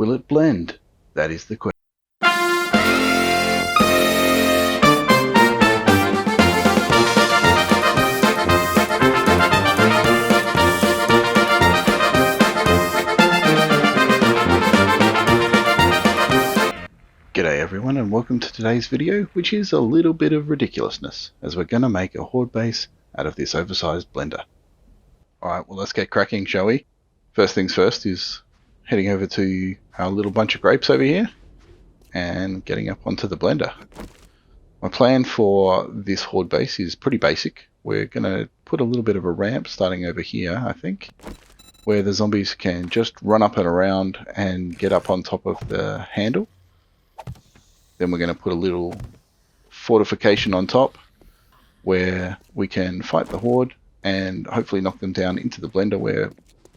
Will it blend? That is the question. G'day everyone and welcome to today's video, which is a little bit of ridiculousness, as we're going to make a horde base out of this oversized blender. Alright, well let's get cracking, shall we? First things first is heading over to our little bunch of grapes over here and getting up onto the blender. My plan for this horde base is pretty basic. We're going to put a little bit of a ramp starting over here, I think, where the zombies can just run up and around and get up on top of the handle. Then we're going to put a little fortification on top where we can fight the horde and hopefully knock them down into the blender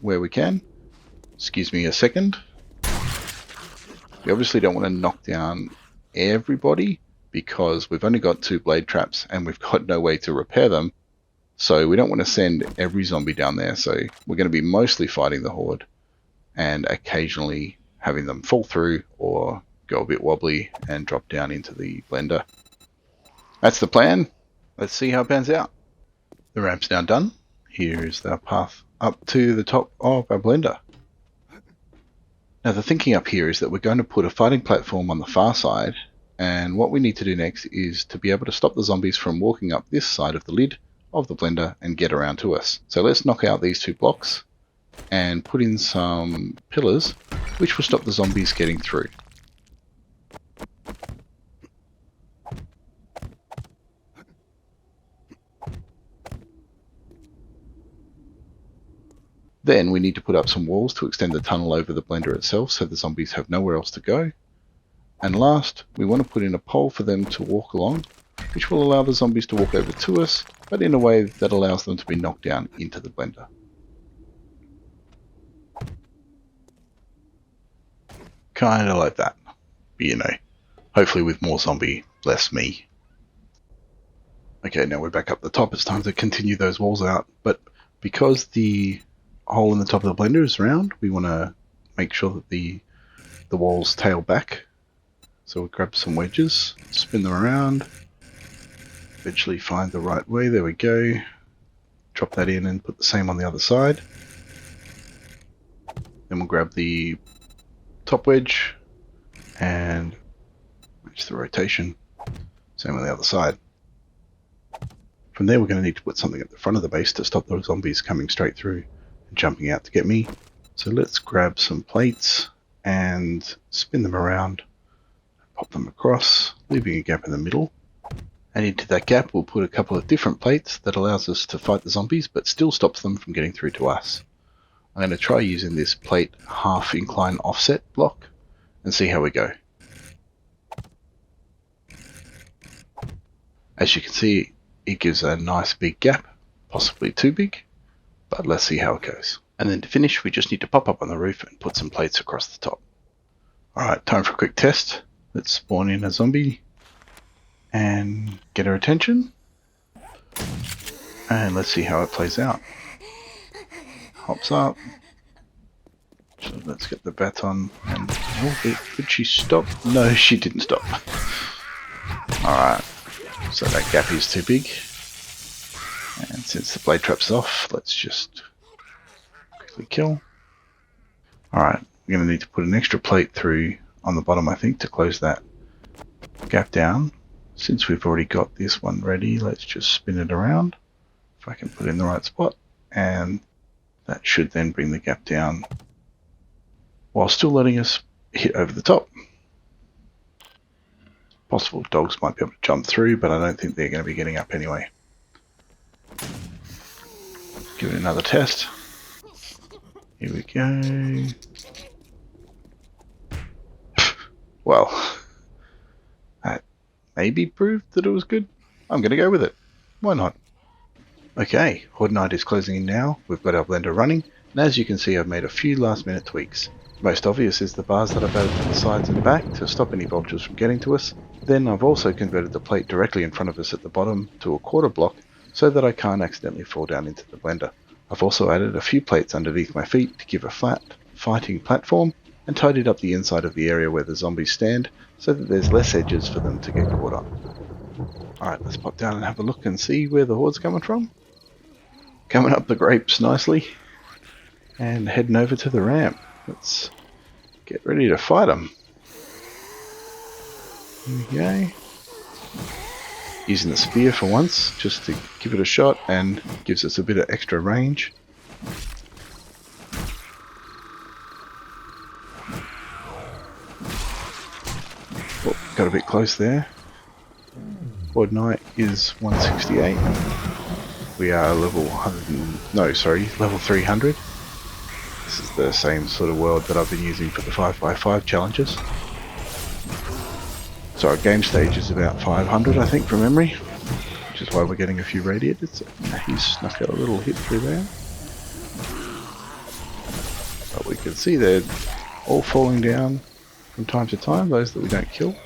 where we can. Excuse me a second. We obviously don't want to knock down everybody because we've only got 2 blade traps and we've got no way to repair them. So we don't want to send every zombie down there. So we're going to be mostly fighting the horde and occasionally having them fall through or go a bit wobbly and drop down into the blender. That's the plan. Let's see how it pans out. The ramp's now done. Here is the path up to the top of our blender. Now the thinking up here is that we're going to put a fighting platform on the far side, and what we need to do next is to be able to stop the zombies from walking up this side of the lid of the blender and get around to us. So let's knock out these 2 blocks and put in some pillars which will stop the zombies getting through. Then we need to put up some walls to extend the tunnel over the blender itself so the zombies have nowhere else to go. And last, we want to put in a pole for them to walk along, which will allow the zombies to walk over to us, but in a way that allows them to be knocked down into the blender. Kinda like that. But, you know, hopefully with more zombie, less me. Okay, now we're back up the top. It's time to continue those walls out, but because the hole in the top of the blender is round, we want to make sure that the walls tail back. So we'll grab some wedges, spin them around, eventually find the right way. There we go. Drop that in and put the same on the other side. Then we'll grab the top wedge and match the rotation. Same on the other side. From there we're going to need to put something at the front of the base to stop those zombies coming straight through and jumping out to get me. So let's grab some plates and spin them around, pop them across, leaving a gap in the middle. And into that gap we'll put a couple of different plates that allows us to fight the zombies but still stops them from getting through to us. I'm going to try using this plate half incline offset block and see how we go. As you can see, it gives a nice big gap, possibly too big, but let's see how it goes. And then to finish, we just need to pop up on the roof and put some plates across the top. Alright, time for a quick test. Let's spawn in a zombie and get her attention. And let's see how it plays out. Hops up. So let's get the baton and did she stop? No, she didn't stop. Alright, so that gap is too big. And since the blade trap's off, let's just quickly kill. Alright, we're going to need to put an extra plate through on the bottom, I think, to close that gap down. Since we've already got this one ready, let's just spin it around. If I can put it in the right spot. And that should then bring the gap down while still letting us hit over the top. Possible dogs might be able to jump through, but I don't think they're going to be getting up anyway. Give it another test. Here we go. Well, that maybe proved that it was good. I'm going to go with it. Why not? Okay, Horde Night is closing in now. We've got our blender running, and as you can see, I've made a few last minute tweaks. Most obvious is the bars that I've added to the sides and back to stop any vultures from getting to us. Then I've also converted the plate directly in front of us at the bottom to a quarter block so that I can't accidentally fall down into the blender. I've also added a few plates underneath my feet to give a flat fighting platform, and tidied up the inside of the area where the zombies stand so that there's less edges for them to get caught on. Alright, let's pop down and have a look and see where the horde's coming from. Coming up the grapes nicely and heading over to the ramp. Let's get ready to fight them. Okay. Using the spear for once, just to give it a shot, and gives us a bit of extra range. Oh, got a bit close there. Horde Night is 168. We are level 100. No, sorry, level 300. This is the same sort of world that I've been using for the 5x5 challenges. So our game stage is about 500, I think, from memory, which is why we're getting a few radiated. So he's snuck out a little hit through there. But we can see they're all falling down from time to time, those that we don't kill.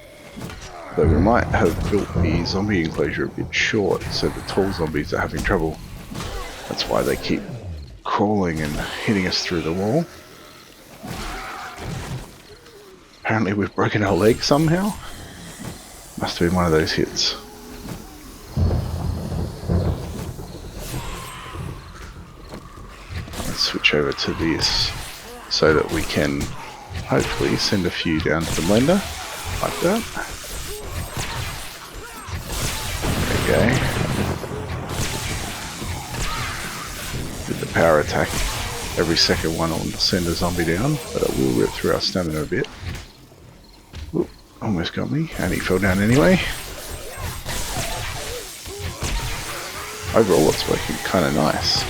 Though we might have built the zombie enclosure a bit short, so the tall zombies are having trouble. That's why they keep crawling and hitting us through the wall. Apparently we've broken our leg somehow. Must have been one of those hits. Let's switch over to this so that we can hopefully send a few down to the blender, like that. Okay. With the power attack, every second one will send a zombie down, but it will rip through our stamina a bit. Ooh, almost got me, and he fell down anyway. Overall it's working kind of nice.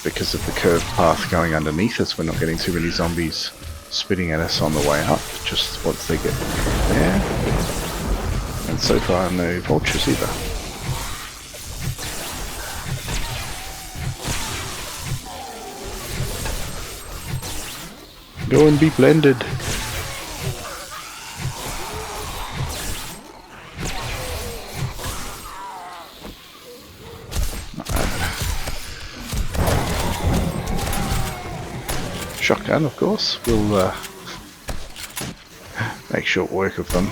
Because of the curved path going underneath us, we're not getting too many zombies spitting at us on the way up, just once they get there. And so far no vultures either. Go and be blended. Shotgun, of course, we'll make short work of them.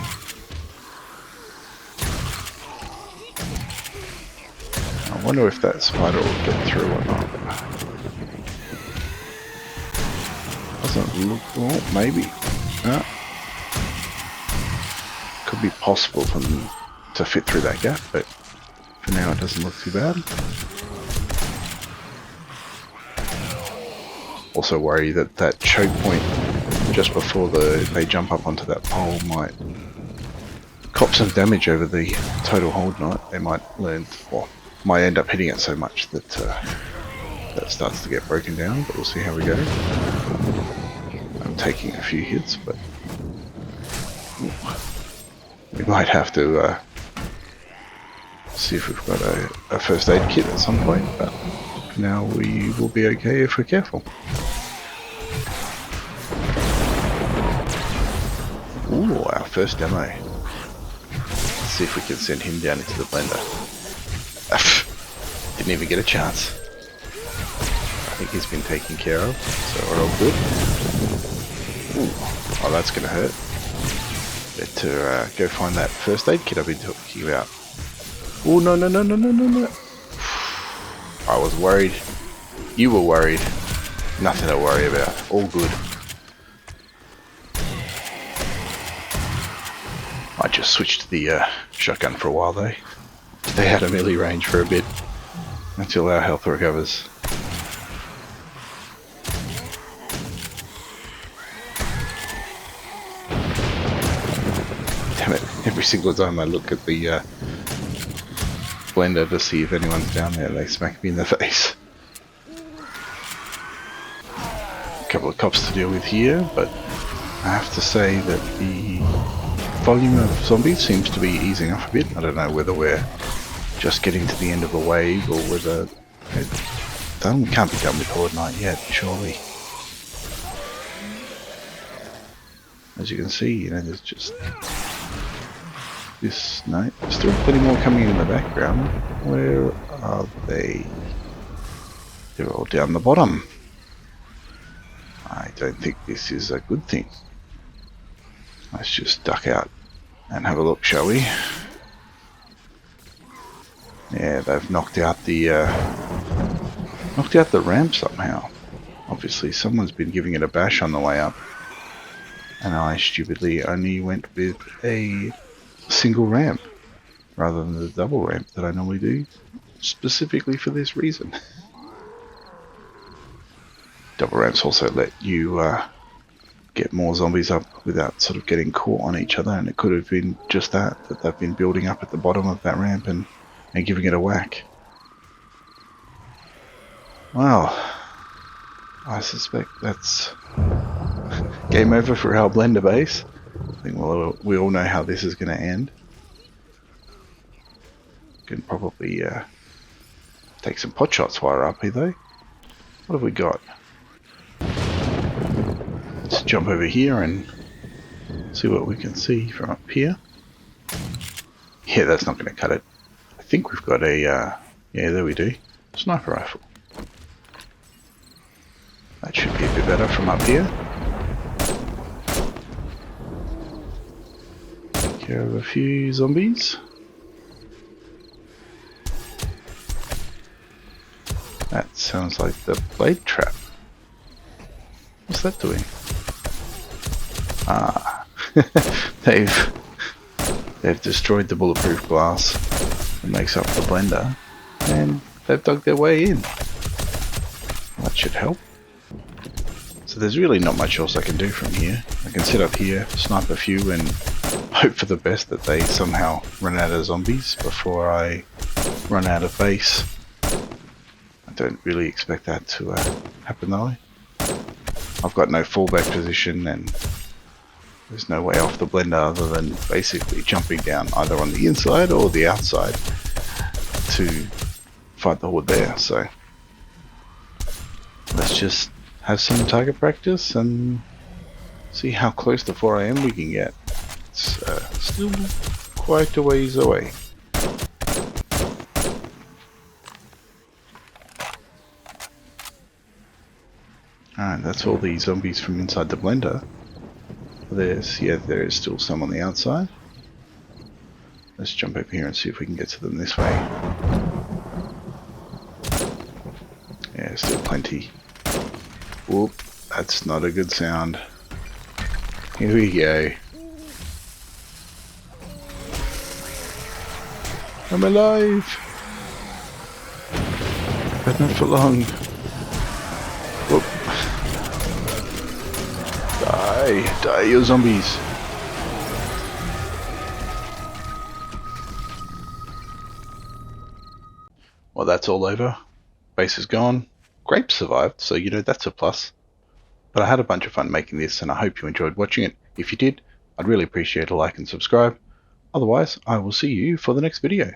I wonder if that spider will get through or not. Doesn't look, well, maybe. No. Could be possible for them to fit through that gap, but for now it doesn't look too bad. Also worry that that choke point just before they jump up onto that pole might cop some damage over the total hold night. They might learn, or might end up hitting it so much that that starts to get broken down, but we'll see how we go. I'm taking a few hits, but we might have to see if we've got a first aid kit at some point, but for now we will be okay if we're careful. Ooh, our first demo. Let's see if we can send him down into the blender. Didn't even get a chance. I think he's been taken care of, so we're all good. Ooh, oh, that's gonna hurt. Better go find that first aid kit I've been talking about. Oh, no, no, no, no, no, no, no. I was worried. You were worried. Nothing to worry about. All good. I just switched to the shotgun for a while though. Stay out of melee range for a bit until our health recovers. Damn it, every single time I look at the blender to see if anyone's down there, they smack me in the face. A couple of cops to deal with here, but I have to say that the volume of zombies seems to be easing off a bit. I don't know whether we're just getting to the end of a wave or whether it can't be done with Horde Night yet, surely. As you can see, you know, there's just this night. Still plenty more coming in the background. Where are they? They're all down the bottom. don't think this is a good thing. Let's just duck out and have a look, shall we? Yeah, they've knocked out the ramp somehow. Obviously, someone's been giving it a bash on the way up, and I stupidly only went with a single ramp rather than the double ramp that I normally do, specifically for this reason. Double ramps also let you get more zombies up without sort of getting caught on each other, and it could have been just that they've been building up at the bottom of that ramp and giving it a whack. Well, I suspect that's game over for our blender base. I think we all know how this is going to end. Can probably take some pot shots while we're up here though. What have we got? Let's jump over here and see what we can see from up here. Yeah, that's not going to cut it. I think we've got a, yeah, there we do, sniper rifle. That should be a bit better from up here. Take care of a few zombies. That sounds like the blade trap. What's that doing? Ah, they've destroyed the bulletproof glass that makes up the blender, and they've dug their way in. That should help. So there's really not much else I can do from here. I can sit up here, snipe a few, and hope for the best that they somehow run out of zombies before I run out of base. I don't really expect that to happen though. I've got no fallback position, and there's no way off the blender other than basically jumping down either on the inside or the outside to fight the horde there. So let's just have some target practice and see how close to 4 AM we can get. It's still quite a ways away. Alright, that's all the zombies from inside the blender. There is still some on the outside. Let's jump over here and see if we can get to them this way. Yeah, still plenty. Whoop, that's not a good sound. Here we go. I'm alive! But not for long. Whoop. Die, you zombies. Well, that's all over. Base is gone. Grape survived, so you know that's a plus. But I had a bunch of fun making this, and I hope you enjoyed watching it. If you did, I'd really appreciate a like and subscribe. Otherwise, I will see you for the next video.